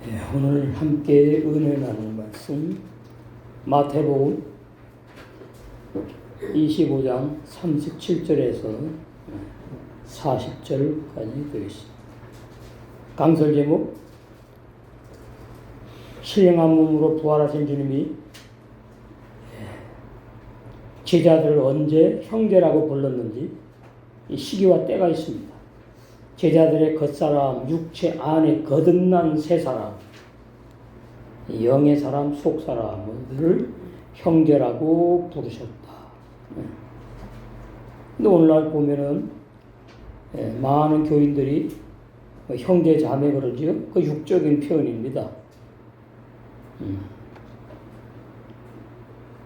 네, 오늘 함께 은혜 나눌 말씀 마태복음 25장 37절에서 40절까지 되겠습니다. 강설 제목 신령한 몸으로 부활하신 주님이 제자들을 언제 형제라고 불렀는지 이 시기와 때가 있습니다. 제자들의 겉사람, 육체 안에 거듭난 새 사람, 영의 사람, 속 사람들을 형제라고 부르셨다. 근데 오늘날 보면은 많은 교인들이 형제 자매 그러지요. 그 육적인 표현입니다.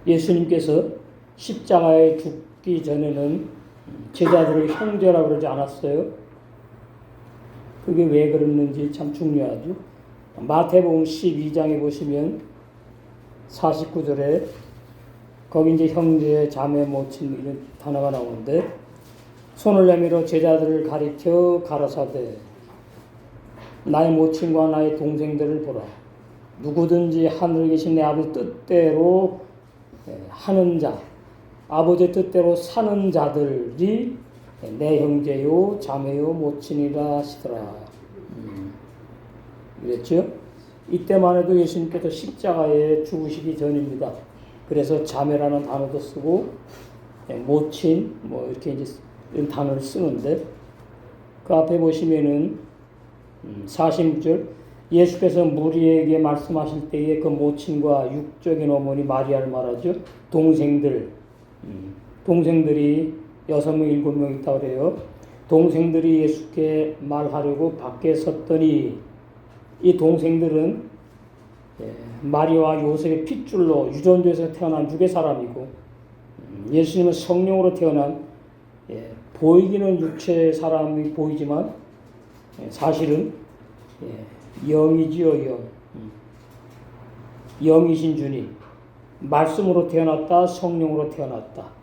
예수님께서 십자가에 죽기 전에는 제자들을 형제라고 그러지 않았어요. 그게 왜 그랬는지 참 중요하죠. 마태복음 12장에 보시면 49절에 거기 이제 형제, 자매, 모친 이런 단어가 나오는데 손을 내밀어 제자들을 가리켜 가라사대 나의 모친과 나의 동생들을 보라. 누구든지 하늘에 계신 내 아버지 뜻대로 하는 자, 아버지 뜻대로 사는 자들이 내 형제요 자매요 모친이라 하시더라. 그랬죠? 이때만 해도 예수님께서 십자가에 죽으시기 전입니다. 그래서 자매라는 단어도 쓰고 모친 뭐 이렇게 이제 이런 단어를 쓰는데 그 앞에 보시면은 46절 예수께서 무리에게 말씀하실 때에 그 모친과 육적인 어머니 마리아를 말하죠. 동생들이 6명, 7명 있다고 그래요. 동생들이 예수께 말하려고 밖에 섰더니 이 동생들은 마리아와 요셉의 핏줄로 유전자에서 태어난 육의 사람이고 예수님은 성령으로 태어난 보이기는 육체 사람이 보이지만 사실은 영이지요. 영이신 주님 말씀으로 태어났다 성령으로 태어났다.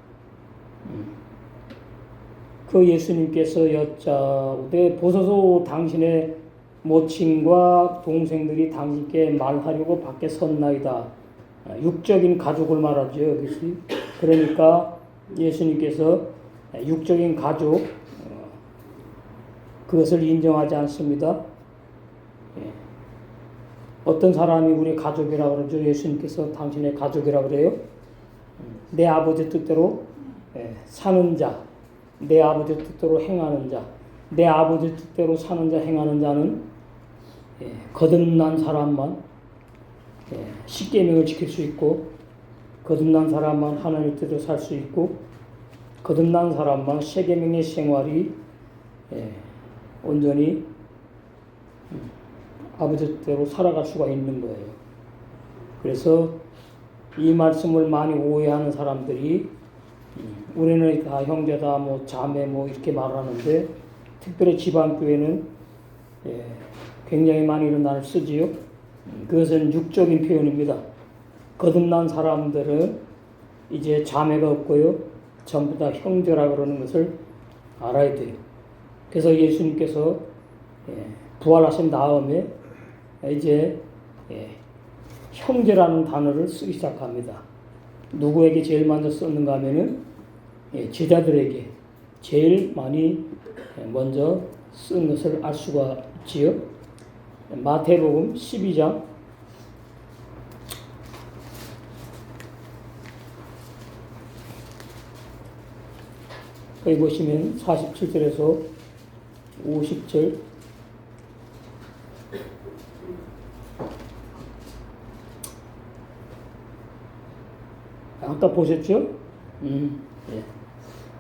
그 예수님께서 여짜오되 보소서 당신의 모친과 동생들이 당신께 말하려고 밖에 섰나이다. 육적인 가족을 말하죠. 여기서. 그러니까 예수님께서 육적인 가족 그것을 인정하지 않습니다. 어떤 사람이 우리 가족이라고 그러죠. 예수님께서 당신의 가족이라고 그래요. 내 아버지 뜻대로 사는 자, 내 아버지 뜻대로 행하는 자, 내 아버지 뜻대로 사는 자, 행하는 자는 거듭난 사람만 십계명을 지킬 수 있고 거듭난 사람만 하나님 뜻대로 살 수 있고 거듭난 사람만 십계명의 생활이 온전히 아버지 뜻대로 살아갈 수가 있는 거예요. 그래서 이 말씀을 많이 오해하는 사람들이 우리는 다 형제다, 뭐 자매, 뭐 이렇게 말하는데 특별히 지방교회는 굉장히 많이 이런 단어를 쓰지요. 그것은 육적인 표현입니다. 거듭난 사람들은 이제 자매가 없고요, 전부 다 형제라 그러는 것을 알아야 돼요. 그래서 예수님께서 부활하신 다음에 이제 형제라는 단어를 쓰기 시작합니다. 누구에게 제일 먼저 썼는가 하면은 제자들에게 제일 많이 먼저 쓴 것을 알 수가 있지요. 마태복음 12장 여기 보시면 47절에서 50절 아까 보셨죠?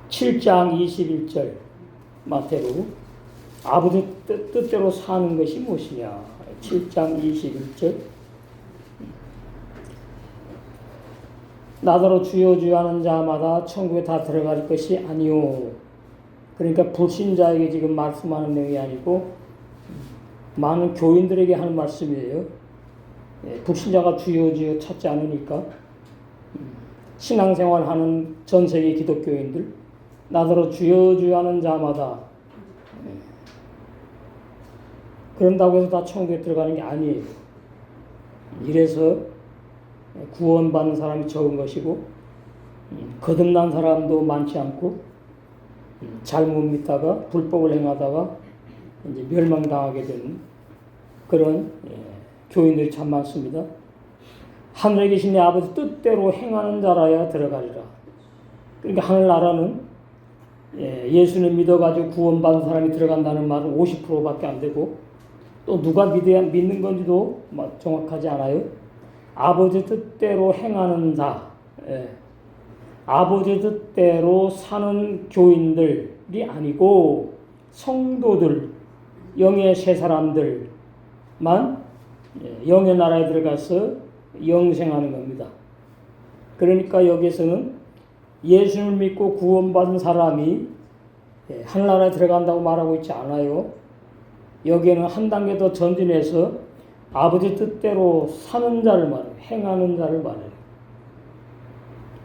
7장 21절 마태복음 아버지 뜻대로 사는 것이 무엇이냐. 7장 21절 나더러 주여 주여 하는 자마다 천국에 다 들어갈 것이 아니오. 그러니까 불신자에게 지금 말씀하는 내용이 아니고 많은 교인들에게 하는 말씀이에요. 불신자가 주여 주여 찾지 않으니까 신앙생활하는 전 세계 기독교인들 나더러 주여 주여 하는 자마다 그런다고 해서 다 천국에 들어가는 게 아니에요. 이래서 구원받는 사람이 적은 것이고 거듭난 사람도 많지 않고 잘못 믿다가 불법을 행하다가 이제 멸망당하게 되는 그런 교인들이 참 많습니다. 하늘에 계신 내 아버지 뜻대로 행하는 자라야 들어가리라. 그러니까 하늘나라는 예수님 믿어가지고 구원받은 사람이 들어간다는 말은 50%밖에 안 되고 또 누가 믿는 건지도 정확하지 않아요. 아버지 뜻대로 행하는 자, 아버지 뜻대로 사는 교인들이 아니고 성도들, 영의 새 사람들만 영의 나라에 들어가서 영생하는 겁니다. 그러니까 여기서는 예수를 믿고 구원받은 사람이 하늘나라에 들어간다고 말하고 있지 않아요. 여기에는 한 단계 더 전진해서 아버지 뜻대로 사는 자를 말해요. 행하는 자를 말해요.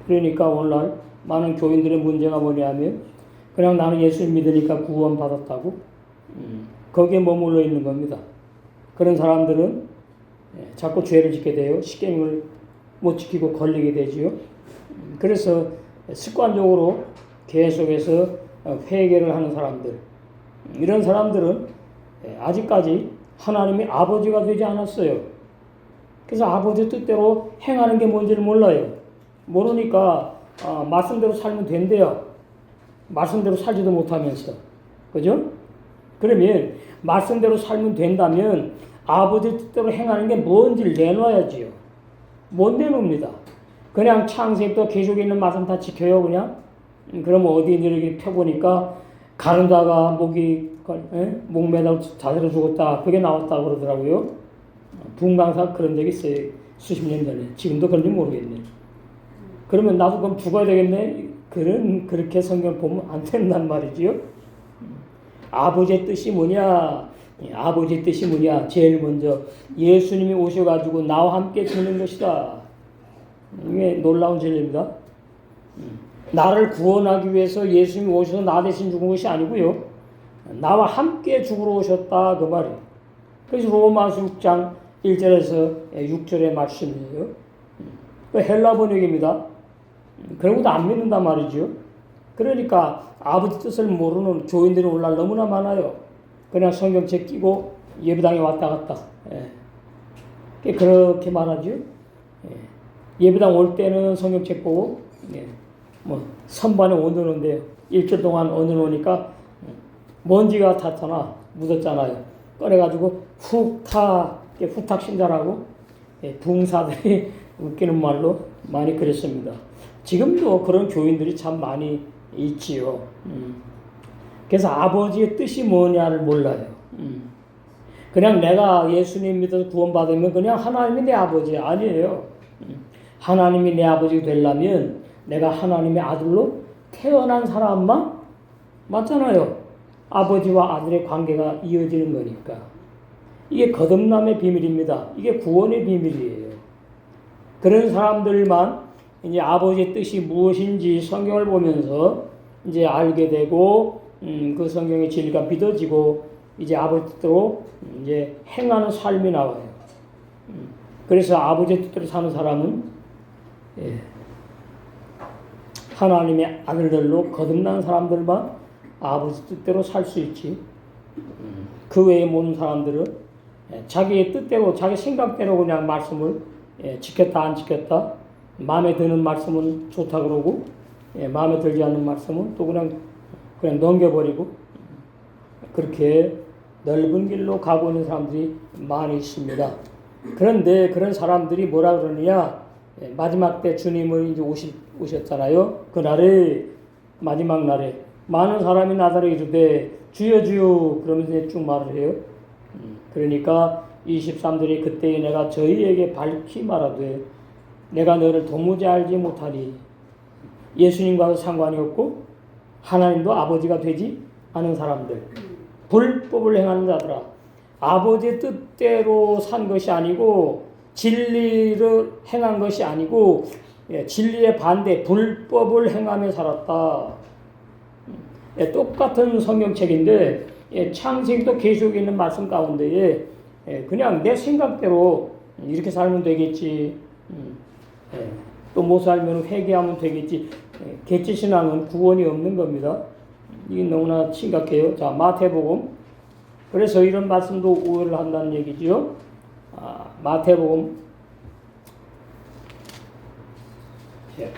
그러니까 오늘날 많은 교인들의 문제가 뭐냐면 그냥 나는 예수 믿으니까 구원받았다고 거기에 머물러 있는 겁니다. 그런 사람들은 자꾸 죄를 짓게 돼요. 십계명을 못 지키고 걸리게 되지요. 그래서 습관적으로 계속해서 회개를 하는 사람들, 이런 사람들은 아직까지 하나님이 아버지가 되지 않았어요. 그래서 아버지 뜻대로 행하는 게 뭔지를 몰라요. 모르니까 말씀대로 살면 된대요. 말씀대로 살지도 못하면서. 그죠? 그러면 말씀대로 살면 된다면 아버지 뜻대로 행하는 게 뭔지를 내놔야지요. 못 내놓습니다. 그냥 창세기부터 계속 있는 말씀 다 지켜요, 그냥. 그러면 어디 이렇게 펴보니까 가르다가 목 매다고 자세로 죽었다. 그게 나왔다 그러더라고요. 붕강사 그런 적이 있어요. 수십 년 전에. 지금도 그런지 모르겠네. 그러면 나도 그럼 죽어야 되겠네. 그렇게 성경 보면 안 된단 말이지요. 아버지의 뜻이 뭐냐? 아버지의 뜻이 뭐냐? 제일 먼저 예수님이 오셔가지고 나와 함께 되는 것이다. 이게 놀라운 진리입니다. 나를 구원하기 위해서 예수님이 오셔서 나 대신 죽은 것이 아니고요. 나와 함께 죽으러 오셨다 그 말이에요. 그래서 로마서 6장 1절에서 6절의 말씀이에요. 그 헬라 번역입니다. 그러고도 안 믿는단 말이죠. 그러니까 아버지 뜻을 모르는 교인들이 오늘날 너무나 많아요. 그냥 성경책 끼고 예배당에 왔다 갔다. 그렇게 말하죠. 예배당 올 때는 성경책 보고 선반에 얹어놓은데요. 일주일 동안 얹어놓으니까 먼지가 탔잖아. 묻었잖아요. 꺼내가지고 후탁 신자라고 붕사들이 웃기는 말로 많이 그랬습니다. 지금도 그런 교인들이 참 많이 있지요. 그래서 아버지의 뜻이 뭐냐를 몰라요. 그냥 내가 예수님 믿어서 구원받으면 그냥 하나님이 내 아버지 아니에요. 하나님이 내 아버지가 되려면 내가 하나님의 아들로 태어난 사람만 맞잖아요. 아버지와 아들의 관계가 이어지는 거니까. 이게 거듭남의 비밀입니다. 이게 구원의 비밀이에요. 그런 사람들만 이제 아버지의 뜻이 무엇인지 성경을 보면서 이제 알게 되고 그 성경의 진리가 믿어지고 이제 아버지 뜻대로 이제 행하는 삶이 나와요. 그래서 아버지의 뜻대로 사는 사람은 하나님의 아들들로 거듭난 사람들만 아버지 뜻대로 살 수 있지. 그 외에 모든 사람들은 자기의 뜻대로 자기 생각대로 그냥 말씀을 지켰다 안 지켰다. 마음에 드는 말씀은 좋다 그러고 마음에 들지 않는 말씀은 또 그냥 넘겨버리고 그렇게 넓은 길로 가고 있는 사람들이 많이 있습니다. 그런데 그런 사람들이 뭐라 그러느냐? 마지막 때 주님은 이제 오셨잖아요. 그날에 마지막 날에 많은 사람이 나더러 이르되 주여 주여 그러면서 쭉 말을 해요. 그러니까 23들이 그때 내가 저희에게 밝히 말하되 내가 너를 도무지 알지 못하니 예수님과도 상관이 없고 하나님도 아버지가 되지 않은 사람들 불법을 행하는 자들아 아버지의 뜻대로 산 것이 아니고 진리를 행한 것이 아니고 진리의 반대 불법을 행하며 살았다. 똑같은 성경책인데 창세기도 계속 있는 말씀 가운데에 그냥 내 생각대로 이렇게 살면 되겠지. 예. 또 못 살면 회개하면 되겠지. 예. 개체신앙은 구원이 없는 겁니다. 이게 너무나 심각해요. 자, 마태복음. 그래서 이런 말씀도 오해를 한다는 얘기죠. 마태복음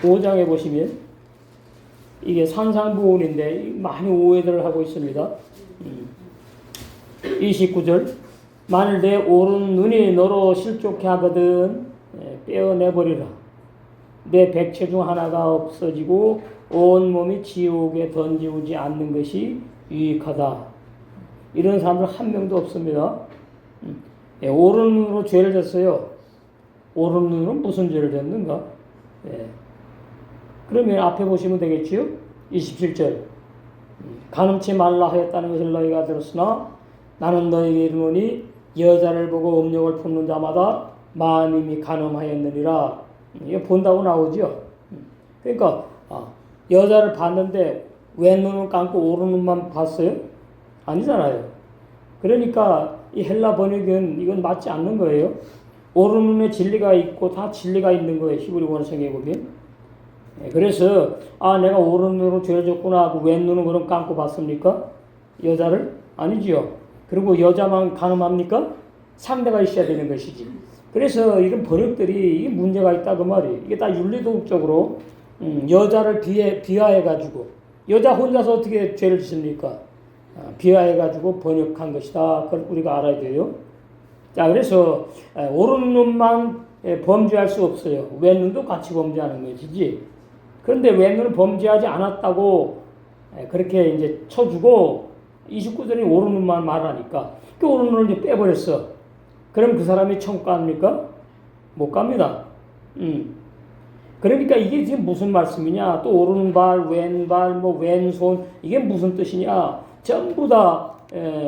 5장에 보시면 이게 산상보훈인데 많이 오해들을 하고 있습니다. 29절 만일 내 오른 눈이 너로 실족해 하거든 떼어내버리라. 내 백체 중 하나가 없어지고 온 몸이 지옥에 던지우지 않는 것이 유익하다. 이런 사람들 한 명도 없습니다. 오른 눈으로 죄를 졌어요. 오른 눈으로 무슨 죄를 졌는가? 그러면 앞에 보시면 되겠지요? 27절 간음치 말라 하였다는 것을 너희가 들었으나 나는 너희에게 이르노니 여자를 보고 음욕을 품는 자마다 마음이 간음하였느니라. 이거 본다고 나오죠. 그러니까 여자를 봤는데 왼 눈을 감고 오른 눈만 봤어요? 아니잖아요. 그러니까 이 헬라 번역은 이건 맞지 않는 거예요. 오른 눈에 진리가 있고 다 진리가 있는 거예요. 히브리 원성에 보면. 그래서 내가 오른 눈으로 죄를 졌구나 하고 왼 눈은 그럼 감고 봤습니까? 여자를? 아니지요. 그리고 여자만 간음합니까? 상대가 있어야 되는 것이지. 그래서 이런 번역들이 문제가 있다 그 말이에요. 이게 다 윤리도덕적으로 여자를 비하해가지고 여자 혼자서 어떻게 죄를 짓습니까? 비하해가지고 번역한 것이다. 그걸 우리가 알아야 돼요. 자, 그래서 오른 눈만 범죄할 수 없어요. 왼 눈도 같이 범죄하는 것이지. 그런데 왼 눈은 범죄하지 않았다고 그렇게 이제 쳐주고 29절이 오른 눈만 말하니까 그 오른 눈을 이제 빼버렸어. 그럼 그 사람이 천국 갑니까? 못 갑니다. 그러니까 이게 지금 무슨 말씀이냐? 또 오른발, 왼발, 왼손 이게 무슨 뜻이냐? 전부 다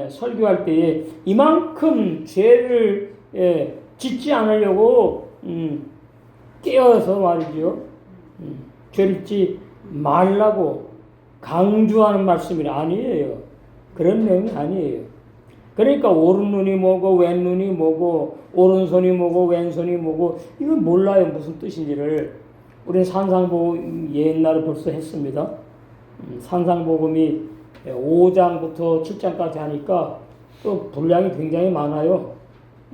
설교할 때에 이만큼 죄를 짓지 않으려고 깨어서 말이죠. 죄를 짓지 말라고 강조하는 말씀이 아니에요. 그런 내용이 아니에요. 그러니까 오른 눈이 뭐고 왼 눈이 뭐고 오른손이 뭐고 왼손이 뭐고 이건 몰라요. 무슨 뜻인지를. 우리는 산상복음 옛날에 벌써 했습니다. 산상복음이 5장부터 7장까지 하니까 또 분량이 굉장히 많아요.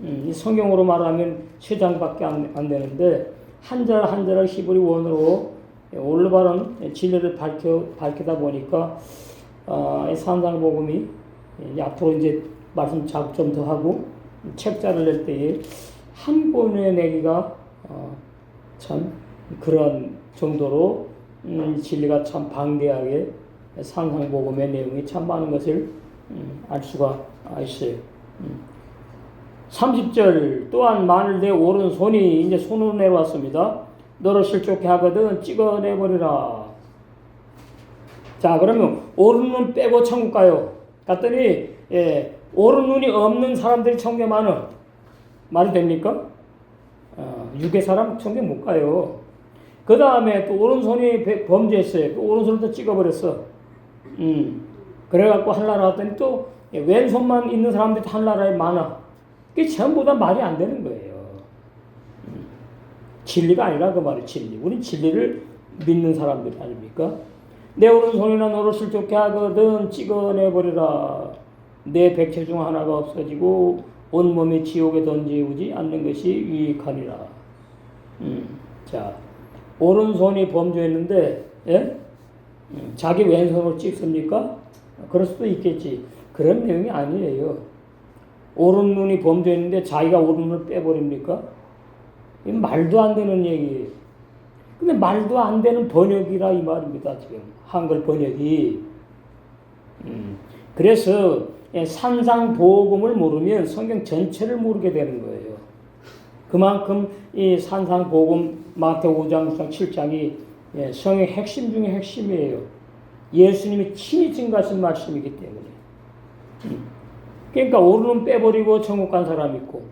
이 성경으로 말하면 3장밖에 안 되는데 한 절 한 절을 히브리 원어로 올바른 진리를 밝히다 보니까 산상복음이 앞으로 이제 말씀 좀 더 하고 책자를 낼 때에 한 권에 내기가 참 그런 정도로 진리가 참 방대하게 산상복음의 내용이 참 많은 것을 알 수가 있어요. 30절 또한 만일 내 오른손이 이제 손으로 내려왔습니다. 너를 실족해 하거든 찍어내버리라. 자, 그러면 오른 눈 빼고 천국 가요. 갔더니 오른 눈이 없는 사람들이 천국에 많아. 말이 됩니까? 육의 사람 천국에 못 가요. 그 다음에 또 오른손이 범죄했어요. 또 오른손을 또 찍어버렸어. 그래갖고 한나라 왔더니 또 왼손만 있는 사람들이 한나라에 많아. 그게 전부 다 말이 안 되는 거예요. 진리가 아니라 그 말이 진리. 우린 진리를 믿는 사람들 아닙니까? 내 오른손이나 너를 실족해 하거든 찍어내버리라. 내 백체 중 하나가 없어지고 온몸이 지옥에 던지우지 않는 것이 유익하니라. 자, 오른손이 범죄했는데 자기 왼손으로 찍습니까? 그럴 수도 있겠지. 그런 내용이 아니에요. 오른 눈이 범죄했는데 자기가 오른 눈을 빼버립니까? 이건 말도 안 되는 얘기예요. 근데 말도 안 되는 번역이라 이 말입니다. 지금 한글 번역이. 그래서 산상보험을 모르면 성경 전체를 모르게 되는 거예요. 그만큼 이 산상보험 마태복음 5장, 6장, 7장이 성경의 핵심 중에 핵심이에요. 예수님이 친히 증가하신 말씀이기 때문에. 그러니까 오른손 빼버리고 천국 간 사람이 있고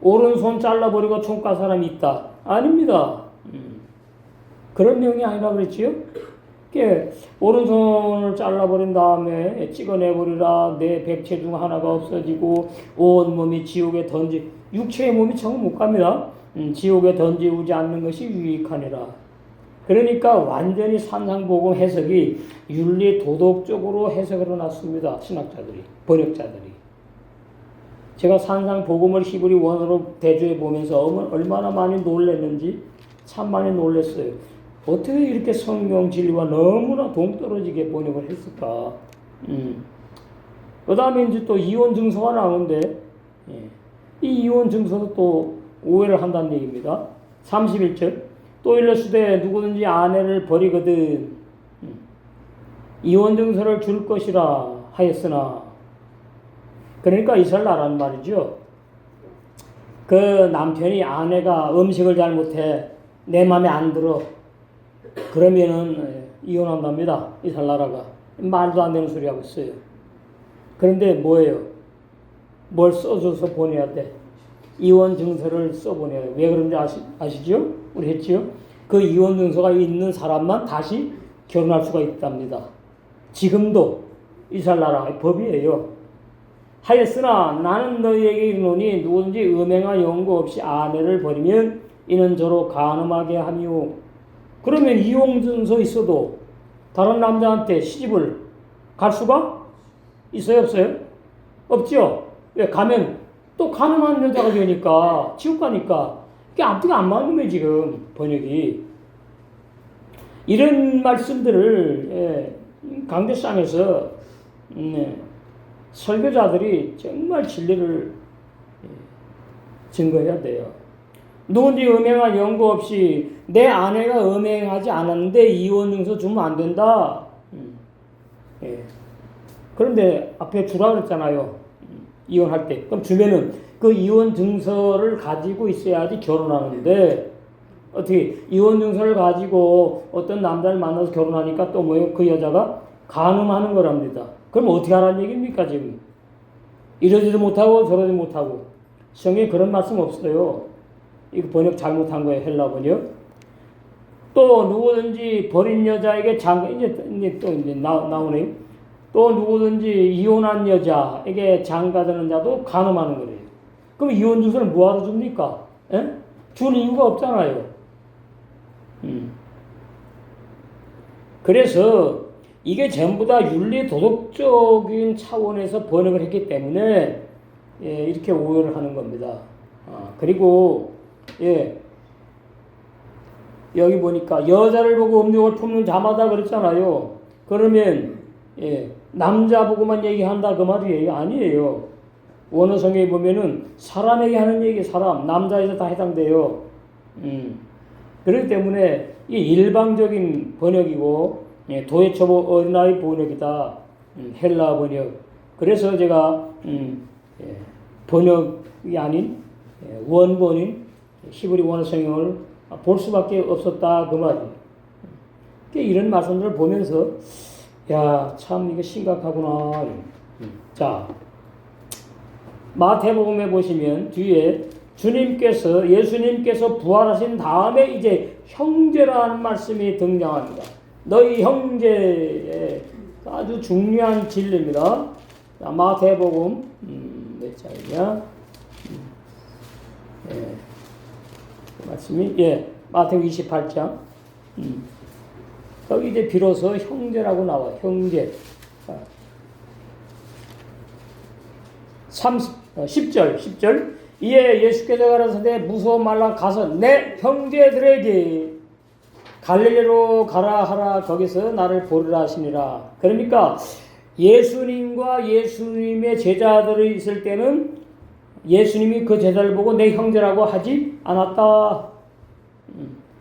오른손 잘라버리고 천국 간 사람이 있다. 아닙니다. 그런 내용이 아니라 그랬지요. 오른손을 잘라버린 다음에 찍어내버리라. 내 백체 중 하나가 없어지고 온 몸이 지옥에 육체의 몸이 정 못 갑니다. 지옥에 던지우지 않는 것이 유익하니라. 그러니까 완전히 산상복음 해석이 윤리 도덕적으로 해석을 해놨습니다. 신학자들이, 번역자들이. 제가 산상복음을 히브리 원어로 대조해 보면서 얼마나 많이 놀랐는지 참 많이 놀랐어요. 어떻게 이렇게 성경 진리와 너무나 동떨어지게 번역을 했을까? 그 다음에 이제 또 이혼 증서가 나오는데, 이 이혼 증서도 또 오해를 한다는 얘기입니다. 31절. 또 일러스되 누구든지 아내를 버리거든 이혼 증서를 줄 것이라 하였으나, 그러니까 이스라엘나라는 말이죠. 그 남편이 아내가 음식을 잘 못해 내 마음에 안 들어 그러면은 이혼한답니다. 이스라엘나라가 말도 안 되는 소리 하고 있어요. 그런데 뭐예요? 뭘 써줘서 보내야 돼? 이혼 증서를 써보내야 돼. 왜 그런지 아시죠? 우리 했지요? 그 이혼 증서가 있는 사람만 다시 결혼할 수가 있답니다. 지금도 이스라엘나라의 법이에요. 하였으나 나는 너희에게 이르노니 누구든지 음행과 연고 없이 아내를 버리면 이는 저로 간음하게 하미요. 그러면 이혼 증서 있어도 다른 남자한테 시집을 갈 수가 있어요, 없어요? 없죠. 왜? 가면 또 간음한 여자가 되니까 지옥 가니까 이게 앞뒤가 안 맞는 거예요. 지금 번역이 이런 말씀들을 강대상에서 설교자들이 정말 진리를 증거해야 돼요. 누군지 음행한 연고 없이 내 아내가 음행하지 않았는데 이혼 증서 주면 안 된다. 그런데 앞에 주라 그랬잖아요. 이혼할 때. 그럼 주면은 그 이혼 증서를 가지고 있어야지 결혼하는데, 어떻게 이혼 증서를 가지고 어떤 남자를 만나서 결혼하니까 또 뭐예요? 그 여자가 간음하는 거랍니다. 그럼 어떻게 하라는 얘기입니까, 지금? 이러지도 못하고 저러지 못하고. 성경에 그런 말씀 없어요. 이거 번역 잘못한 거예요, 헬라 번역. 또 누구든지 버린 여자에게 이제 나오네요. 또 누구든지 이혼한 여자에게 장가드는 자도 간음하는 거래요. 그럼 이혼 증서를 뭐하러 줍니까? 줄 이유가 없잖아요. 그래서 이게 전부 다 윤리 도덕적인 차원에서 번역을 했기 때문에 이렇게 오해를 하는 겁니다. 그리고 여기 보니까 여자를 보고 음욕을 품는 자마다 그랬잖아요. 그러면 남자 보고만 얘기한다 그 말이에요? 아니에요. 원어성에 보면은 사람에게 하는 얘기, 사람, 남자에서 다 해당돼요. 그렇기 때문에 이 일방적인 번역이고 도예초보 어린아이 번역이다. 헬라 번역. 그래서 제가 번역이 아닌 원본인 히브리 원어 성경을 볼 수밖에 없었다 그 말이에요. 이런 말씀들을 보면서 야, 참 이거 심각하구나. 자, 마태복음에 보시면 뒤에 예수님께서 부활하신 다음에 이제 형제라는 말씀이 등장합니다. 너희 형제의 아주 중요한 진리입니다. 자, 마태복음 몇 장이냐? 그 말씀이 마태복음 28장. 여기 이제 비로소 형제라고 나와요. 형제. 10절. 이에 예수께서 가라사대 무서워 말라 가서 내 형제들에게 갈릴리로 가라 하라 거기서 나를 보리라 하시니라. 그러니까 예수님과 예수님의 제자들이 있을 때는 예수님이 그 제자를 보고 내 형제라고 하지 않았다.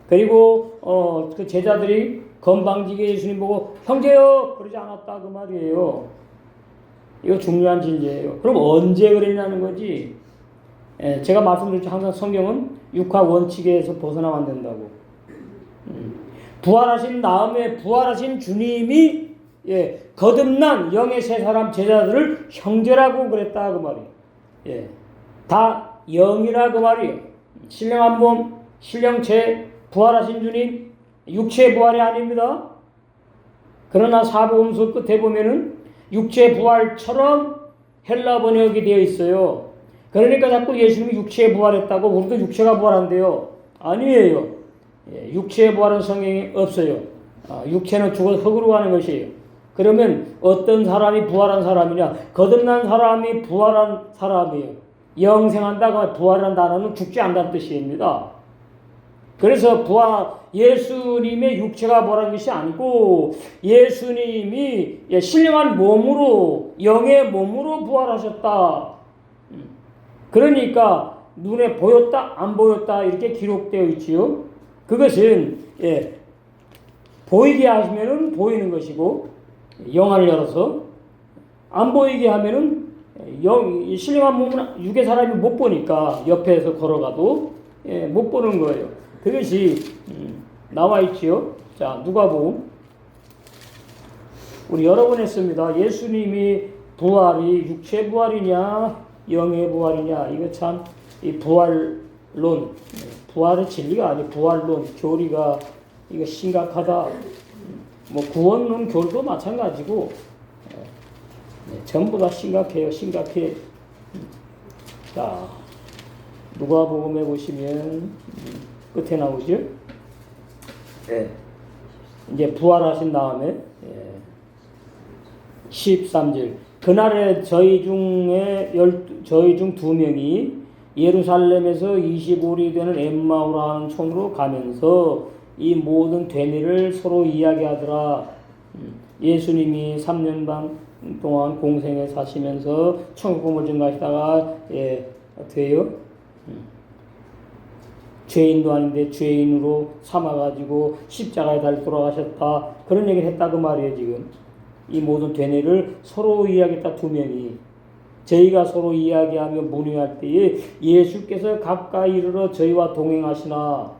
그리고 그 제자들이 건방지게 예수님 보고 형제요 그러지 않았다 그 말이에요. 이거 중요한 진리예요. 그럼 언제 그랬냐는 거지. 제가 말씀드렸죠. 항상 성경은 육화 원칙에서 벗어나면 안 된다고. 부활하신 다음에 부활하신 주님이 거듭난 영의 세 사람 제자들을 형제라고 그랬다 그 말이에요. 다 영이라 그 말이에요. 신령 한 몸, 신령체, 부활하신 주님, 육체의 부활이 아닙니다. 그러나 사복음서 끝에 보면은 육체 부활처럼 헬라 번역이 되어 있어요. 그러니까 자꾸 예수님이 육체에 부활했다고 우리도 육체가 부활한대요. 아니에요. 육체의 부활은 성경에 없어요. 육체는 죽어 흙으로 가는 것이에요. 그러면 어떤 사람이 부활한 사람이냐? 거듭난 사람이 부활한 사람이에요. 영생한다고 부활한 단어는 죽지 않다는 뜻입니다. 그래서 예수님의 육체가 부활한 것이 아니고 예수님이 신령한 몸으로 영의 몸으로 부활하셨다. 그러니까 눈에 보였다 안 보였다 이렇게 기록되어 있지요. 그것은 보이게 하시면은 보이는 것이고 영화를 열어서 안 보이게 하면은 신령한 몸은 육의 사람이 못 보니까 옆에서 걸어가도 못 보는 거예요. 그것이 나와 있지요. 자, 누가복음 우리 여러 번 했습니다. 예수님이 부활이 육체 부활이냐 영의 부활이냐, 이거 참 이 부활론, 부활의 진리가 아니 부활론 교리가 이거 심각하다. 뭐 구원론 교리도 마찬가지고 전부 다 심각해요. 심각해. 자, 누가복음에 보시면 끝에 나오죠. 이제 부활하신 다음에 13절 그날에 저희 중 두 명이 예루살렘에서 25리 되는 엠마오라는 촌으로 가면서 이 모든 되미를 서로 이야기하더라. 예수님이 3년 반 동안 공생에 사시면서 천국을 증거하시다가 돼요. 죄인도 아닌데 죄인으로 삼아가지고 십자가에 달려 돌아가셨다. 그런 얘기를 했다 그 말이에요. 지금 이 모든 되뇌를 서로 이야기했다. 두 명이 저희가 서로 이야기하며 문의할 때에 예수께서 가까이 이르러 저희와 동행하시나.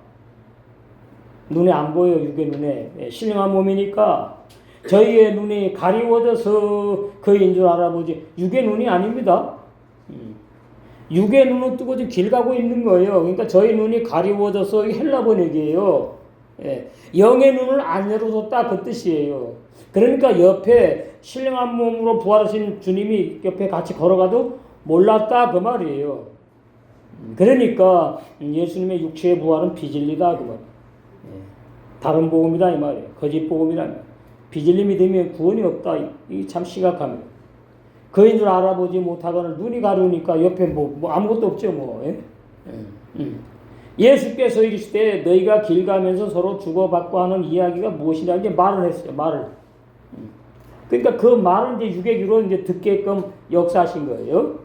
눈에 안 보여요. 육의 눈에. 신령한 몸이니까 저희의 눈이 가리워져서 그인 줄 알아보지 육의 눈이 아닙니다. 육의 눈은 뜨고 지금 길 가고 있는 거예요. 그러니까 저희 눈이 가리워져서 헬라 번역이에요. 영의 눈을 안 열어줬다 그 뜻이에요. 그러니까 옆에 신령한 몸으로 부활하신 주님이 옆에 같이 걸어가도 몰랐다 그 말이에요. 그러니까 예수님의 육체의 부활은 비진리다 그 말이에요. 다른 복음이다 이 말이에요. 거짓 복음이다 이 말이에요. 비진리 되면 구원이 없다. 이게 참 심각합니다. 그인 줄 알아보지 못하거나 눈이 가려우니까 옆에 뭐 아무것도 없죠 뭐. 예수께서 이르시되 너희가 길 가면서 서로 주고받고 하는 이야기가 무엇이냐 이제 말을 했어요. 말을. 그러니까 그 말은 이제 유괴기로 이제 듣게끔 역사하신 거예요.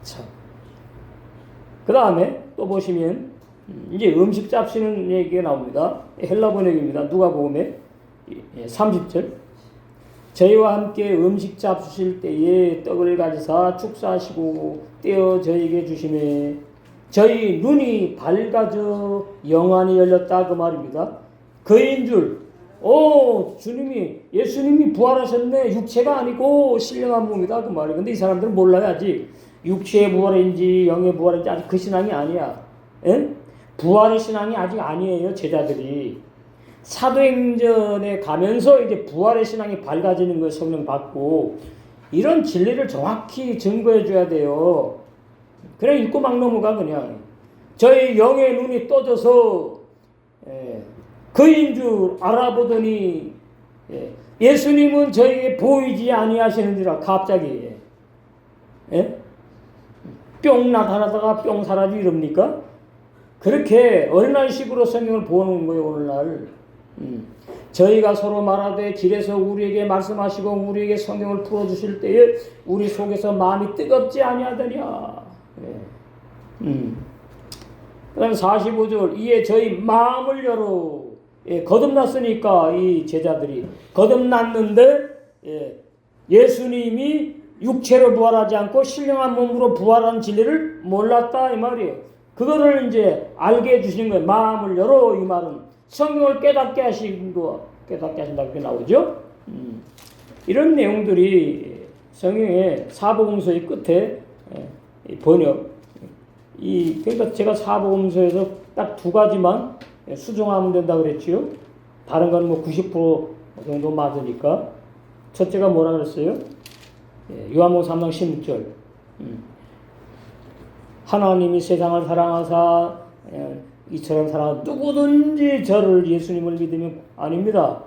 참. 그 다음에 또 보시면 이제 음식 잡수는 얘기가 나옵니다. 헬라 번역입니다. 누가복음에 30절 저희와 함께 음식 잡수실 때에 떡을 가지사 축사하시고 떼어 저희에게 주시매 저희 눈이 밝아져 영안이 열렸다 그 말입니다. 그인 줄 주님이 예수님이 부활하셨네. 육체가 아니고 신령한 몸이다 그 말이에요. 근데 이 사람들은 몰라요. 아직 육체의 부활인지 영의 부활인지 아직 그 신앙이 아니야. 부활의 신앙이 아직 아니에요. 제자들이 사도행전에 가면서 이제 부활의 신앙이 밝아지는 걸 성령 받고 이런 진리를 정확히 증거해 줘야 돼요. 그냥 읽고 막 넘어가 그냥. 저희 영의 눈이 떠져서 그인 줄 알아보더니 예수님은 저에게 보이지 아니하시는지라 갑자기 뿅 나타나다가 뿅 사라지고 이럽니까? 그렇게 어린아이 식으로 성경을 보는 거예요. 오늘날 저희가 서로 말하되 길에서 우리에게 말씀하시고 우리에게 성경을 풀어주실 때에 우리 속에서 마음이 뜨겁지 아니하더냐. 그 다음에 45절 이에 저희 마음을 열어 거듭났으니까 이 제자들이 거듭났는데 예수님이 육체로 부활하지 않고 신령한 몸으로 부활한 진리를 몰랐다 이 말이에요. 그거를 이제 알게 해주시는 거예요. 마음을 열어 이 말은 성경을 깨닫게 하신 거 깨닫게 하신다 그렇게 나오죠. 이런 내용들이 성경의 사복음서의 끝에 번역 그러니까 제가 사복음서에서 딱 두 가지만 수정하면 된다 그랬지요. 다른 건 뭐 90% 정도 맞으니까. 첫째가 뭐라 그랬어요? 요한복음 3장 16절. 하나님이 세상을 사랑하사 이처럼 사랑 누구든지 저를 예수님을 믿으면 아닙니다.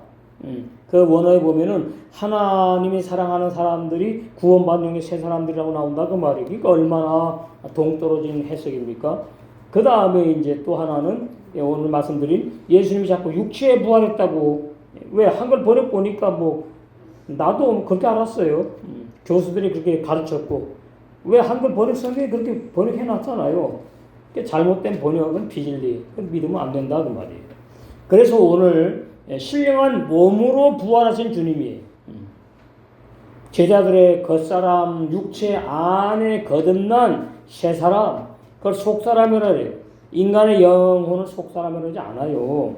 그 원어에 보면은 하나님이 사랑하는 사람들이 구원받는 게 새 사람들이라고 나온다 그 말이에요. 그러니까 얼마나 동떨어진 해석입니까? 그 다음에 이제 또 하나는 오늘 말씀드린 예수님이 자꾸 육체에 부활했다고 왜 한글 번역 보니까 뭐 나도 그렇게 알았어요. 교수들이 그렇게 가르쳤고 왜 한글 번역 성경에 그렇게 번역해 놨잖아요. 잘못된 번역은 비진리 믿으면 안 된다 그 말이에요. 그래서 오늘 신령한 몸으로 부활하신 주님이 제자들의 겉사람 육체 안에 거듭난 새 사람 그걸 속사람이라 해요. 인간의 영혼을 속사람이라 하지 않아요.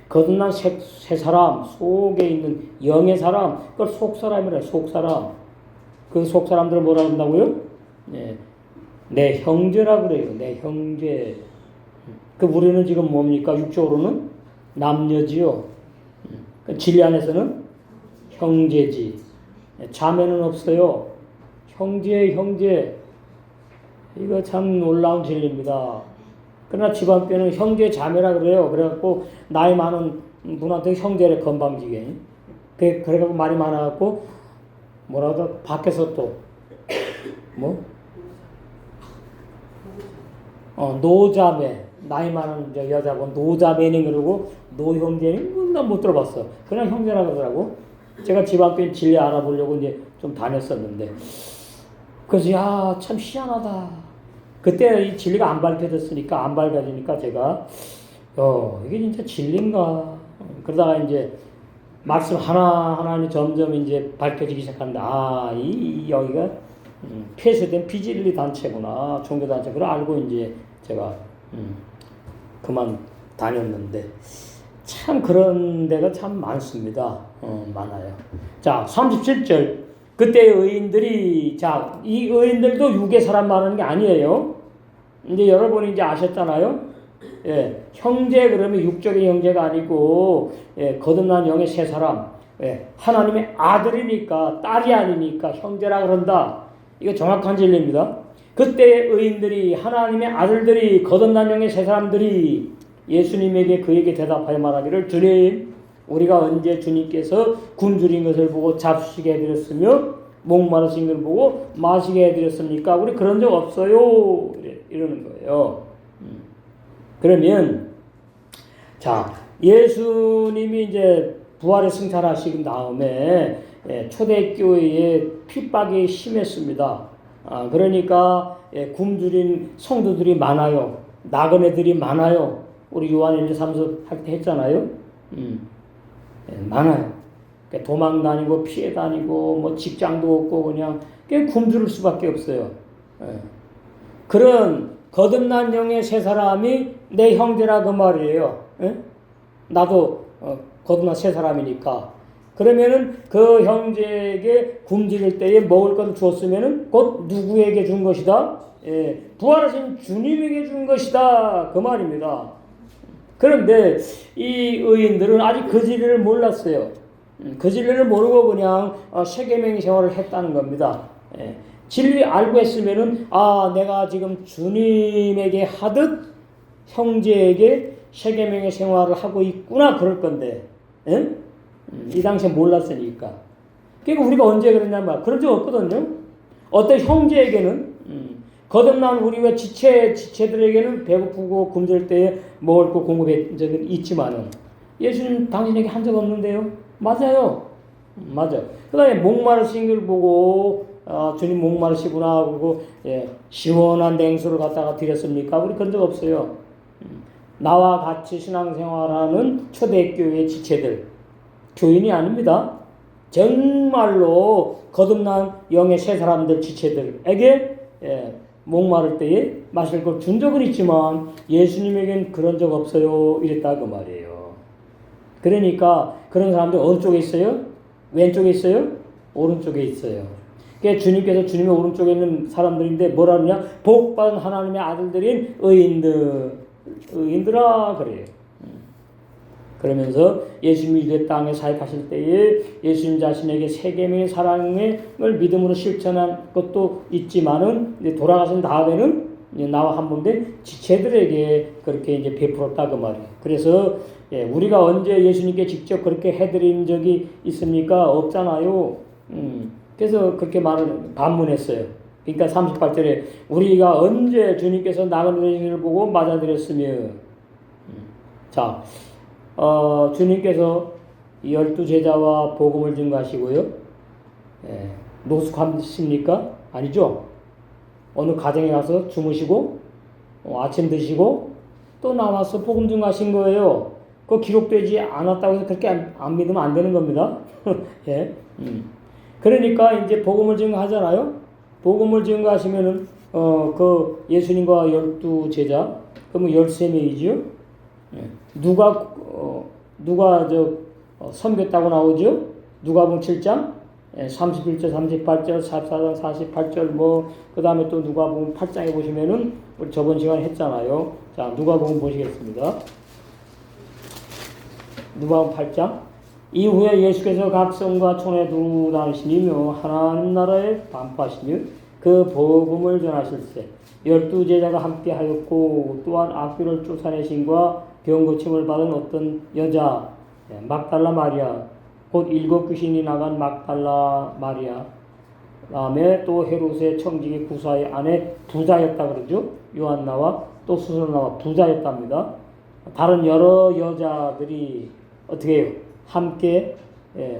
거듭난 새 사람 속에 있는 영의 사람 그걸 속사람이라 해요. 속사람. 그 속사람들을 뭐라 한다고요? 내 형제라고 그래요. 내 형제. 그 우리는 지금 뭡니까? 육적으로는 남녀지요. 진리 안에서는 형제지. 자매는 없어요. 형제. 이거 참 놀라운 진리입니다. 그러나 집안뼈는 형제 자매라 그래요. 그래갖고 나이 많은 분한테 형제를 건방지게. 그래갖고 말이 많아갖고 뭐라도 밖에서 또 뭐? 노자매. 나이 많은 여자분 노자매니 그러고 노형제니 난 못 들어봤어. 그냥 형제라 그러더라고. 제가 집안뼈 진리 알아보려고 이제 좀 다녔었는데 그래서 참 희한하다. 그때 이 진리가 안 밝혀졌으니까 안 밝아지니까 제가 이게 진짜 진리인가. 그러다가 이제 말씀 하나하나 점점 이제 밝혀지기 시작하는데 여기가 폐쇄된 비진리 단체구나. 종교 단체. 그걸 알고 이제 제가 그만 다녔는데 참 그런 데가 참 많습니다. 많아요. 자, 37절. 그때 의인들이 이 의인들도 육의 사람 말하는 게 아니에요. 이제 여러분이 이제 아셨잖아요. 형제 그러면 육적인 형제가 아니고 거듭난 영의 새 사람. 하나님의 아들이니까 딸이 아니니까 형제라 그런다. 이거 정확한 진리입니다. 그때 의인들이 하나님의 아들들이 거듭난 영의 새 사람들이 예수님에게 그에게 대답하여 말하기를 주님 우리가 언제 주님께서 굶주린 것을 보고 잡수시게 해드렸으며 목마르신 것을 보고 마시게 해드렸습니까? 우리 그런 적 없어요. 이러는 거예요. 그러면 예수님이 이제 부활의 승천하신 다음에 초대교회에 핍박이 심했습니다. 그러니까 굶주린 성도들이 많아요. 나그네들이 많아요. 우리 요한일서 3서 할 때 했잖아요. 많아요. 도망 다니고 피해 다니고 뭐 직장도 없고 그냥 굶주릴 수밖에 없어요. 그런 거듭난 영의 새 사람이 내 형제라 그 말이에요. 나도 거듭난 새 사람이니까. 그러면은 그 형제에게 굶주릴 때에 먹을 것을 주었으면은 곧 누구에게 준 것이다? 부활하신 주님에게 준 것이다. 그 말입니다. 그런데 이 의인들은 아직 그 진리를 몰랐어요. 그 진리를 모르고 그냥 세계명의 생활을 했다는 겁니다. 진리 알고 했으면은 내가 지금 주님에게 하듯 형제에게 세계명의 생활을 하고 있구나 그럴 건데 이 당시에 몰랐으니까. 그러니까 우리가 언제 그랬냐 말 그런 적 없거든요. 어떤 형제에게는 거듭난 우리와 지체들에게는 배고프고 굶을 때에 먹을 거 공급한 적은 있지만은 예수님 당신에게 한 적 없는데요. 맞아요. 맞아요. 그 다음에 목마르신 걸 보고 주님 목마르시구나 그러고 시원한 냉수를 갖다가 드렸습니까? 우리 그런 적 없어요. 나와 같이 신앙생활하는 초대교회 지체들 교인이 아닙니다. 정말로 거듭난 영의 새 사람들 지체들에게 목마를 때에 마실 걸 준 적은 있지만 예수님에겐 그런 적 없어요. 이랬다 그 말이에요. 그러니까 그런 사람들 어느 쪽에 있어요? 왼쪽에 있어요? 오른쪽에 있어요. 그러니까 주님께서 주님의 오른쪽에 있는 사람들인데 뭐라 그러냐? 복받은 하나님의 아들들인 의인들아 그래요. 그러면서 예수님이 이 땅에 사역하실 때에 예수님 자신에게 세계명의 사랑을 믿음으로 실천한 것도 있지만은 이제 돌아가신 다음에는 이제 나와 한 몸된 지체들에게 그렇게 이제 베풀었다 그 말이에요. 그래서 우리가 언제 예수님께 직접 그렇게 해드린 적이 있습니까? 없잖아요. 그래서 그렇게 말을 반문했어요. 그러니까 38절에 우리가 언제 주님께서 나그네 되시기를 보고 맞아들였으며, 자, 주님께서 12제자와 복음을 증거하시고요. 노숙하십니까? 아니죠. 어느 가정에 가서 주무시고 아침 드시고 또 나와서 복음 증거하신 거예요. 그거 기록되지 않았다고 해서 그렇게 안 믿으면 안 되는 겁니다. 예. 그러니까 이제 복음을 증거하잖아요. 복음을 증거하시면은 그 예수님과 12제자 그러면 13명이죠. 누가 섬겼다고 나오죠? 누가복음 7장 31절, 38절, 44장, 48절 그 다음에 또 누가복음 8장에 보시면은 우리 저번 시간에 했잖아요. 자, 누가복음 보시겠습니다. 누가복음 8장. 이후에 예수께서 각 성과 촌에 두루 다니시며 하나님 나라에 반포하시며 그 복음을 전하실세 12제자가 함께 하였고 또한 악귀를 쫓아내신과 병 고침을 받은 어떤 여자 막달라 마리아 곧 7 귀신이 나간 막달라 마리아 다음에 또 헤롯의 청지기 구사의 아내 부자였다 그러죠. 요한나와 또 수선나와 부자였답니다. 다른 여러 여자들이 어떻게 해요? 함께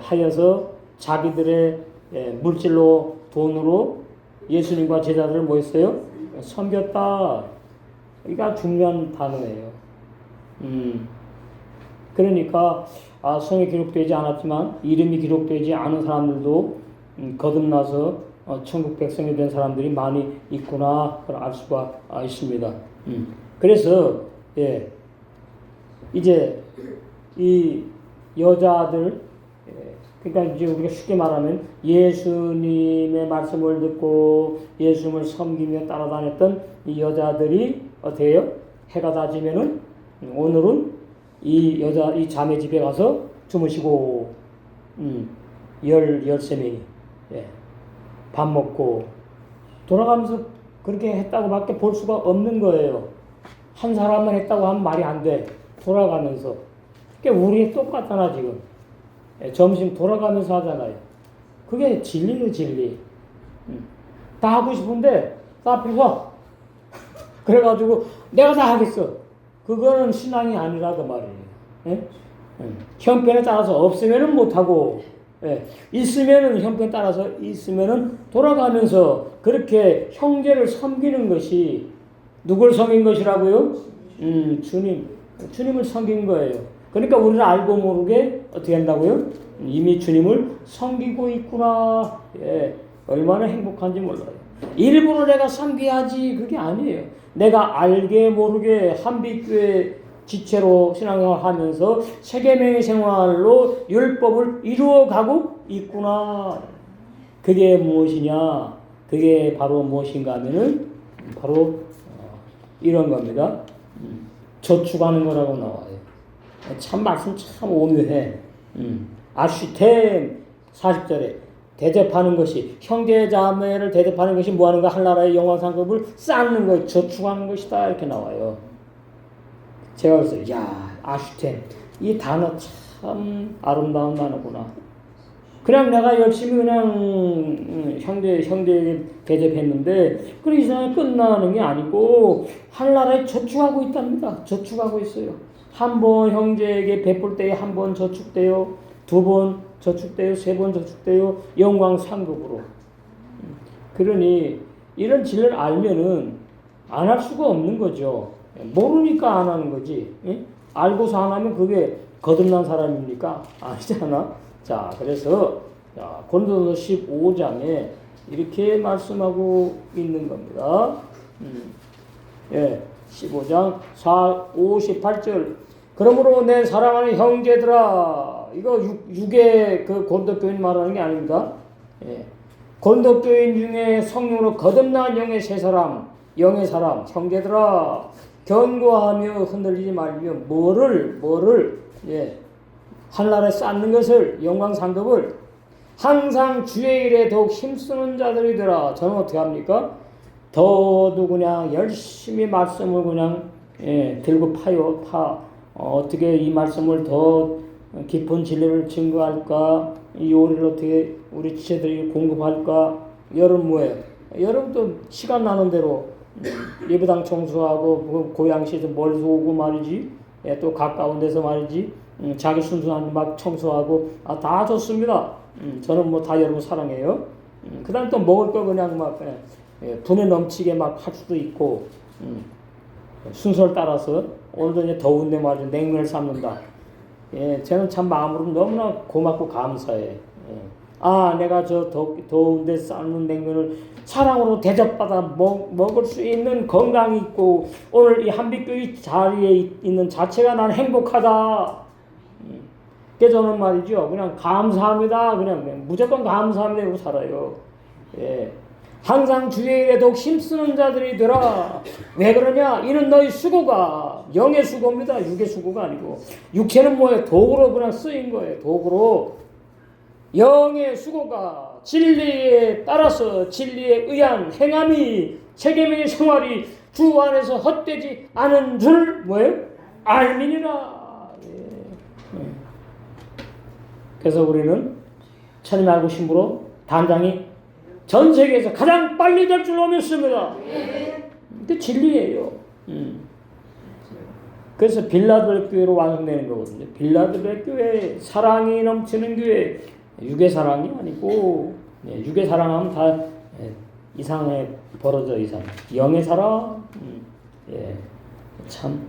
하여서 자기들의 물질로 돈으로 예수님과 제자들을 뭐 했어요? 섬겼다. 이게 중요한 단어예요. 그러니까 성에 기록되지 않았지만 이름이 기록되지 않은 사람들도 거듭나서 천국 백성이 된 사람들이 많이 있구나 알 수가 있습니다. 그래서 이제 이 여자들 그러니까 이제 우리가 쉽게 말하면 예수님의 말씀을 듣고 예수님을 섬기며 따라다녔던 이 여자들이 어떻게 해요? 해가 다 지면은 오늘은 이 자매 집에 가서 주무시고 13명이 밥 먹고 돌아가면서 그렇게 했다고 밖에 볼 수가 없는 거예요. 한 사람만 했다고 하면 말이 안 돼. 돌아가면서. 그러니까 우리 똑같잖아 지금. 점심 돌아가면서 하잖아요. 그게 진리는 진리. 다 하고 싶은데 다 앞에서 그래가지고 내가 다 하겠어. 그거는 신앙이 아니라 그 말이에요. 형편에 따라서 없으면은 못하고 있으면은 형편에 따라서 있으면은 돌아가면서 그렇게 형제를 섬기는 것이 누굴 섬긴 것이라고요? 주님을 섬긴 거예요. 그러니까 우리는 알고 모르게 어떻게 한다고요? 이미 주님을 섬기고 있구나. 얼마나 행복한지 몰라요. 일부러 내가 섬겨야지 그게 아니에요. 내가 알게 모르게 한빛교회 지체로 신앙생활 하면서 세계명의 생활로 율법을 이루어가고 있구나. 그게 무엇이냐? 그게 바로 무엇인가 하면은 바로 이런 겁니다. 저축하는 거라고 나와요. 참 말씀 참 오묘해. 아슈템 40절에 대접하는 것이 형제 자매를 대접하는 것이 뭐하는가? 한나라의 영광상급을 쌓는 것, 저축하는 것이다 이렇게 나와요. 제가 그랬어요. 야 아슈템 이 단어 참 아름다운 단어구나. 그냥 내가 열심히 그냥 형제 대접했는데 그런 이상하게 끝나는 게 아니고 한나라에 저축하고 있답니다. 저축하고 있어요. 한 번 형제에게 베풀 때에 한 번 저축돼요. 2번 저축돼요. 3번 저축돼요. 영광 상급으로. 그러니 이런 진리를 알면은 안 할 수가 없는 거죠. 모르니까 안 하는 거지. 알고서 안 하면 그게 거듭난 사람입니까? 아니잖아. 자, 그래서 고린도서 15장에 이렇게 말씀하고 있는 겁니다. 15장 58절. 그러므로 내 사랑하는 형제들아, 이거 육의 그 고린도 교인 말하는 게 아닙니다. 고린도 교인 중에 성령으로 거듭난 영의 세 사람, 영의 사람, 형제들아, 견고하며 흔들리지 말며 뭐를 예, 하늘나라에 쌓는 것을 영광 상급을 항상 주의 일에 더욱 힘쓰는 자들이 되라. 저는 어떻게 합니까? 더도 그냥 열심히 말씀을 그냥 들고 파요. 어떻게 이 말씀을 더 깊은 진리를 증거할까? 이 요리를 어떻게 우리 지체들이 공급할까? 여러분 뭐예요? 여러분도 시간 나는 대로 예배당 청소하고 고향시에서 멀리서 오고 말이지. 또 가까운 데서 말이지. 자기 순수한 막 청소하고 다 좋습니다. 저는 뭐 다 여러분 사랑해요. 그다음 또 먹을 거 그냥 막 분에 넘치게 막 할 수도 있고 순서를 따라서 오늘도 이제 더운데 말이죠 냉면을 삶는다. 저는 참 마음으로 너무나 고맙고 감사해. 내가 저 더운데 삶는 냉면을 사랑으로 대접받아 먹을 수 있는 건강이 있고 오늘 이 한빛교회 자리에 있는 자체가 난 행복하다. 그래서 저는 말이죠 그냥 감사합니다. 그냥 무조건 감사합니다. 이러고 살아요. 항상 주의 일에 더욱 힘쓰는 자들이 되라. 왜 그러냐? 이는 너희 수고가 영의 수고입니다. 육의 수고가 아니고 육체는 뭐예요? 도구로 그냥 쓰인 거예요. 도구로 영의 수고가 진리에 따라서 진리에 의한 행함이 체계명의 생활이 주 안에서 헛되지 않은 줄 뭐예요? 알미니라. 그래서 우리는 천임 알고 심으로 단장이 전 세계에서 가장 빨리 될 줄로 믿습니다. 그게 진리예요. 그래서 빌라델 교회로 완성되는 거거든요. 빌라델 교회 사랑이 넘치는 교회. 육의 사랑이 아니고 육의 사랑하면 다 이상에 벌어져 이상. 영의 사랑. 참.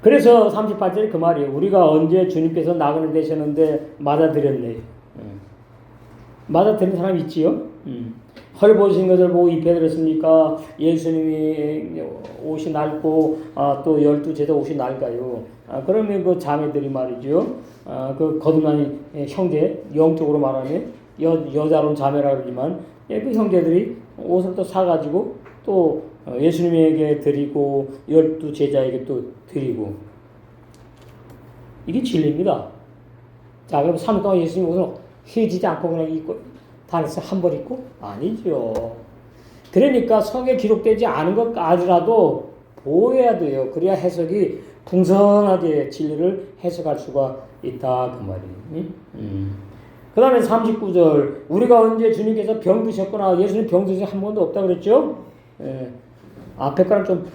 그래서 38절 그 말이에요. 우리가 언제 주님께서 나그네 되셨는데 맞아들였네. 맞아들인 사람 있지요? 헐 보신 것을 보고 입혀드렸습니까? 예수님이 옷이 낡고 또 12제자 옷이 낡아요. 그러면 그 자매들이 말이죠. 그 거듭난 형제, 영적으로 말하면 여자로는 자매라 그러지만 그 형제들이 옷을 또 사가지고 또 예수님에게 드리고 12제자에게 또 드리고 이게 진리입니다. 자, 그럼 3일 동안 예수님 옷을 휘지지 않고 그냥 입고 다녔어? 한 벌 입고? 아니죠. 그러니까 성에 기록되지 않은 것까지라도 보호해야 돼요. 그래야 해석이 풍성하게 진리를 해석할 수가 있다 그 말이에요. 그 다음에 39절 우리가 언제 주님께서 병드셨거나 예수님 병드신 한 번도 없다 그랬죠? 앞에 거랑 좀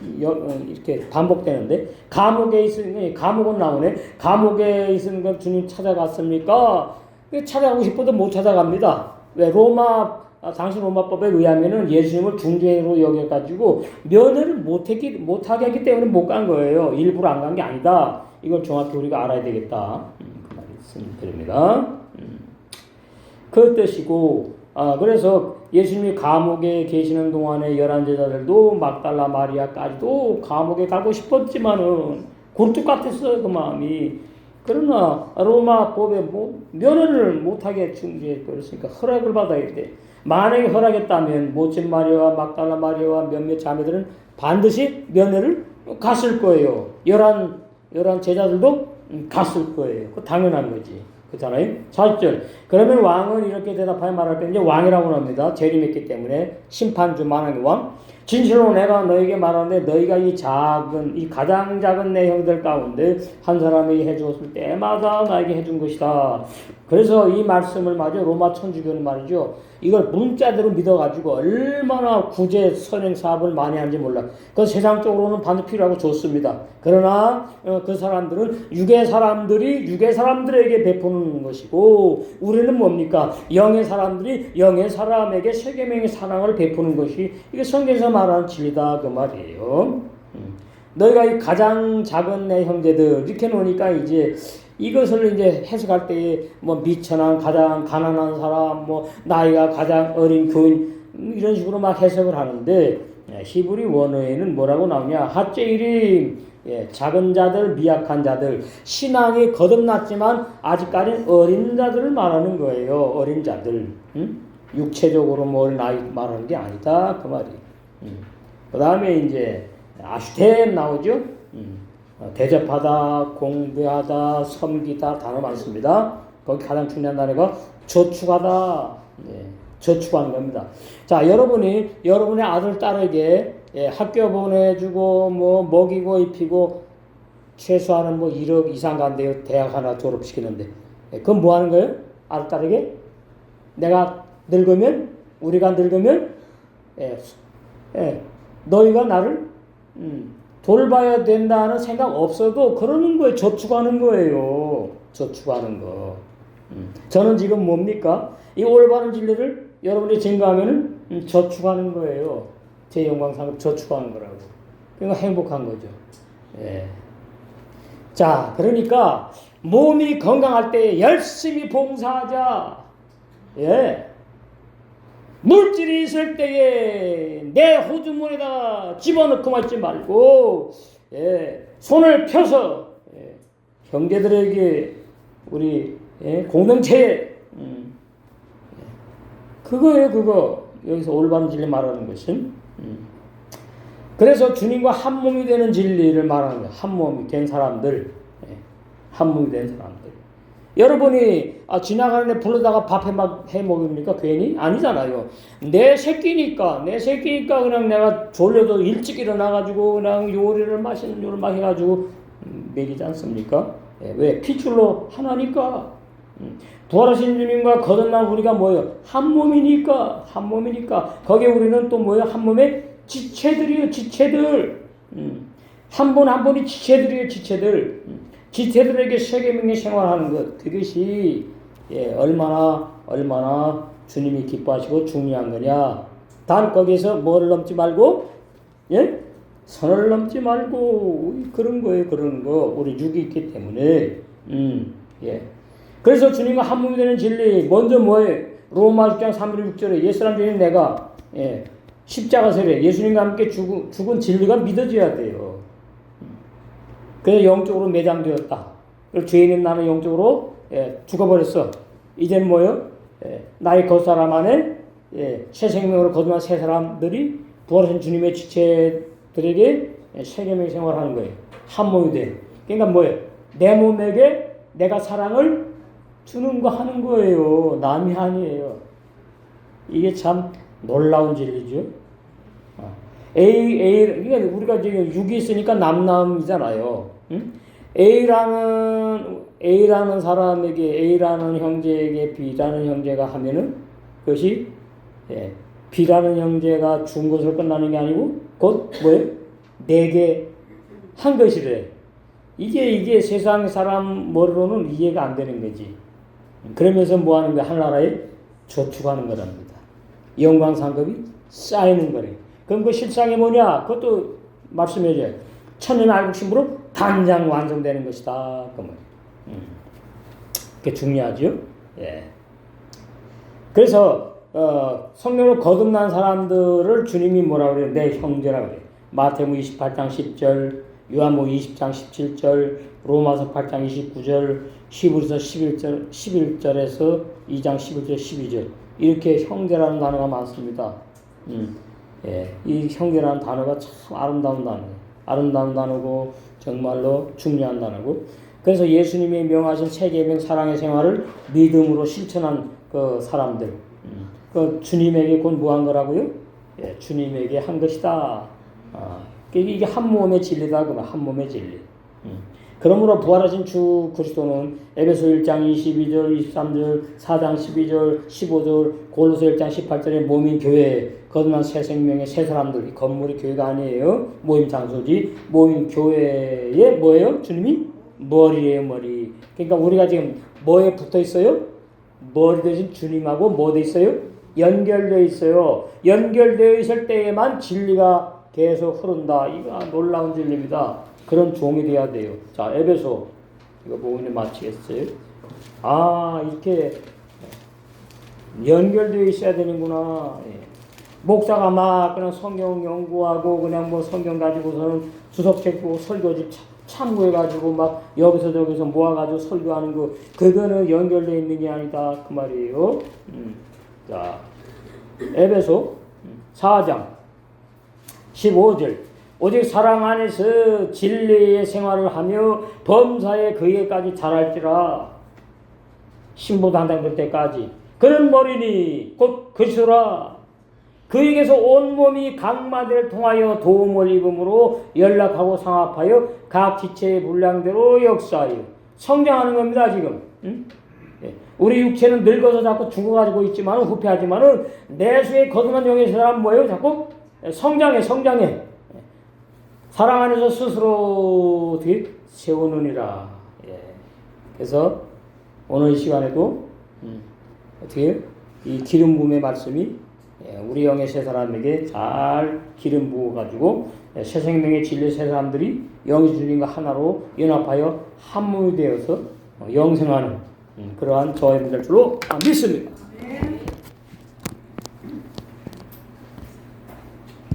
이렇게 반복되는데 감옥에 있으니 감옥은 나오네. 감옥에 있는 걸 주님 찾아갔습니까? 찾아가고 싶어도 못 찾아갑니다. 왜? 당시 로마법에 의하면은 예수님을 중죄로 여겨가지고 면회를 못하게 했기 때문에 못 간 거예요. 일부러 안 간 게 아니다. 이걸 정확히 우리가 알아야 되겠다. 그 말씀드립니다. 그 뜻이고, 그래서 예수님이 감옥에 계시는 동안에 11제자들도 막달라 마리아까지도 감옥에 가고 싶었지만은 굴뚝 같았어요, 그 마음이. 그러나 로마법에 면허를 못하게 중지해버렸으니까 허락을 받아야 돼. 만약에 허락했다면 모친 마리아와 막달라 마리아와 몇몇 자매들은 반드시 면회를 갔을 거예요. 11 제자들도 갔을 거예요. 그 당연한 거지. 그렇잖아요. 40절. 그러면 왕은 이렇게 대답하여 말할 때 이제 왕이라고 합니다. 재림했기 때문에 심판주 만왕의 왕. 진실로 내가 너에게 말하는데 너희가 이 가장 작은 내 형들 가운데 한 사람이 해주었을 때마다 나에게 해준 것이다. 그래서 이 말씀을 마저 로마 천주교는 말이죠. 이걸 문자대로 믿어가지고 얼마나 구제 선행 사업을 많이 하는지 몰라. 그 세상적으로는 반드시 필요하고 좋습니다. 그러나 그 사람들은 육의 사람들에게 베푸는 것이고 우리는 뭡니까? 영의 사람들이 영의 사람에게 세계명의 사랑을 베푸는 것이 이게 성경에서 말하는 진리다 그 말이에요. 너희가 이 가장 작은 내 형제들 이렇게 놓으니까 이제 이것을 이제 해석할 때에 미천한 가장 가난한 사람 나이가 가장 어린 교인 이런 식으로 막 해석을 하는데 히브리 원어에는 뭐라고 나오냐 핫제이링 작은 자들 미약한 자들 신앙이 거듭났지만 아직까지는 어린 자들을 말하는 거예요. 어린 자들 육체적으로 어린 아이 말하는 게 아니다 그 말이. 그 다음에 이제 아슈템 나오죠. 대접하다, 공부하다, 섬기다 단어 많습니다. 거기 가장 중요한 단어가 저축하다. 예, 저축하는 겁니다. 자, 여러분의 아들, 딸에게 학교 보내주고, 뭐, 먹이고, 입히고, 최소한은 뭐 1억 이상 간대요. 대학 하나 졸업시키는데. 그건 뭐 하는 거예요? 아들, 딸에게? 우리가 늙으면, 너희가 나를, 돌봐야 된다는 생각 없어도 그러는 거예요. 저축하는 거예요. 저축하는 거. 저는 지금 뭡니까? 이 올바른 진리를 여러분이 증거하면은 저축하는 거예요. 제 영광상을 저축하는 거라고. 그러니까 행복한 거죠. 예. 자, 그러니까 몸이 건강할 때 열심히 봉사하자. 예. 물질이 있을 때에 내 호주머니에다 집어넣고 말지 말고, 손을 펴서, 형제들에게, 우리, 공동체에, 그거예요, 그거. 여기서 올바른 진리 말하는 것은. 그래서 주님과 한 몸이 되는 진리를 말하는 거예요. 한 몸이 된 사람들. 한 몸이 된 사람들. 여러분이 지나가는 애 불러다가 밥 해 먹입니까? 괜히? 아니잖아요. 내 새끼니까 그냥 내가 졸려도 일찍 일어나가지고 그냥 요리를 마셔가지고 먹이지 않습니까? 왜? 핏줄로 하나니까. 부활하신 주님과 거듭난 우리가 뭐예요? 한 몸이니까. 거기에 우리는 또 뭐예요? 한 몸의 지체들이에요. 지체들. 한 분 한 분이 지체들이에요. 지체들에게 세계명의 생활하는 것, 그것이 얼마나 주님이 기뻐하시고 중요한 거냐. 단 거기서 뭐를 넘지 말고, 선을 넘지 말고, 그런 거예요. 그런 거. 우리 육이 있기 때문에. 그래서 주님과 한 몸이 되는 진리, 먼저 뭐예요? 로마 6장 3절 6절에 옛사람 중에 내가 십자가설에 예수님과 함께 죽은 진리가 믿어져야 돼요. 그래서 영적으로 매장되었다. 그리고 죄인인 나는 영적으로 죽어버렸어. 이제는 뭐예요? 나의 겉사람 안에 새 생명으로 거듭난 새 사람들이 부활하신 주님의 지체들에게 세계명 생활하는 거예요. 한 몸이 돼. 그러니까 뭐예요? 내 몸에게 내가 사랑을 주는 거 하는 거예요. 남이 아니에요. 이게 참 놀라운 진리죠. 그러니까 우리가 지금 육이 있으니까 남남이잖아요. A라는 사람에게, A라는 형제에게 B라는 형제가 하면은 그것이 B라는 형제가 준 것으로 끝나는 게 아니고 곧 뭐예요? 내게 한 것이래. 이게 세상 사람 머리로는 이해가 안 되는 거지. 그러면서 뭐 하는 거야? 하나라에 저축하는 거랍니다. 영광 상급이 쌓이는 거래. 그럼 그 실상이 뭐냐? 그것도 말씀해줘요. 천년 알국심으로 단장 완성되는 것이다. 그 말. 그게 중요하죠. 그래서 성령으로 거듭난 사람들을 주님이 뭐라 그래요? 내 형제라 그래요. 마태복음 28장 10절, 요한복음 20장 17절, 로마서 8장 29절, 히브리서 11절에서 2장 11절 12절 이렇게 형제라는 단어가 많습니다. 이 형제라는 단어가 참 아름다운 단어고 정말로 중요한 단어고, 그래서 예수님이 명하신 세계명 사랑의 생활을 믿음으로 실천한 그 사람들, 그 주님에게 곧 뭐한 거라고요? 주님에게 한 것이다. 이게 한 몸의 진리다. 그러면 한 몸의 진리. 그러므로 부활하신 주 그리스도는 에베소 1장 22절, 23절, 4장 12절, 15절, 골로새 1장 18절의 몸인 교회, 거듭난 새 생명의 새 사람들, 이 건물이 교회가 아니에요. 모임 장소지. 모임 교회의 뭐예요? 주님이 머리예요, 머리. 그러니까 우리가 지금 뭐에 붙어 있어요? 머리 대신 주님하고 뭐 돼 있어요? 연결되어 있어요. 연결되어 있을 때에만 진리가 계속 흐른다. 이거 놀라운 진리입니다. 그런 종이 돼야 돼요. 자, 에베소 이거 보고 이제 마치겠어요. 이렇게 연결되어 있어야 되는구나. 목사가 막 그냥 성경 연구하고 그냥 뭐 성경 가지고서는 주석책 보고 설교집 참고해가지고 막 여기서 저기서 모아가지고 설교하는 거, 그거는 연결되어 있는 게 아니다. 그 말이에요. 자, 에베소 4장 15절. 오직 사랑 안에서 진리의 생활을 하며 범사에 그에까지 자랄지라. 신부 단장될 때까지. 그는 머리니 곧 그리스도라. 그에게서 온몸이 각마디를 통하여 도움을 입음으로 연락하고 상합하여 각 지체의 분량대로 역사하여 성장하는 겁니다. 지금. 응? 우리 육체는 늙어서 자꾸 죽어가지고 있지만 후퇴하지만은 내수의 거듭난 영의 사람 뭐예요? 자꾸 성장해. 사랑 안에서 스스로 어떻게 세우느니라. 예. 그래서 오늘 이 시간에도 어떻게 이 기름 부음의 말씀이 우리 영의 세 사람에게 잘 기름 부어가지고 새 생명의 진리 세 사람들이 영의 주님과 하나로 연합하여 한 몸이 되어서 영생하는 그러한 저희들 줄로 믿습니다.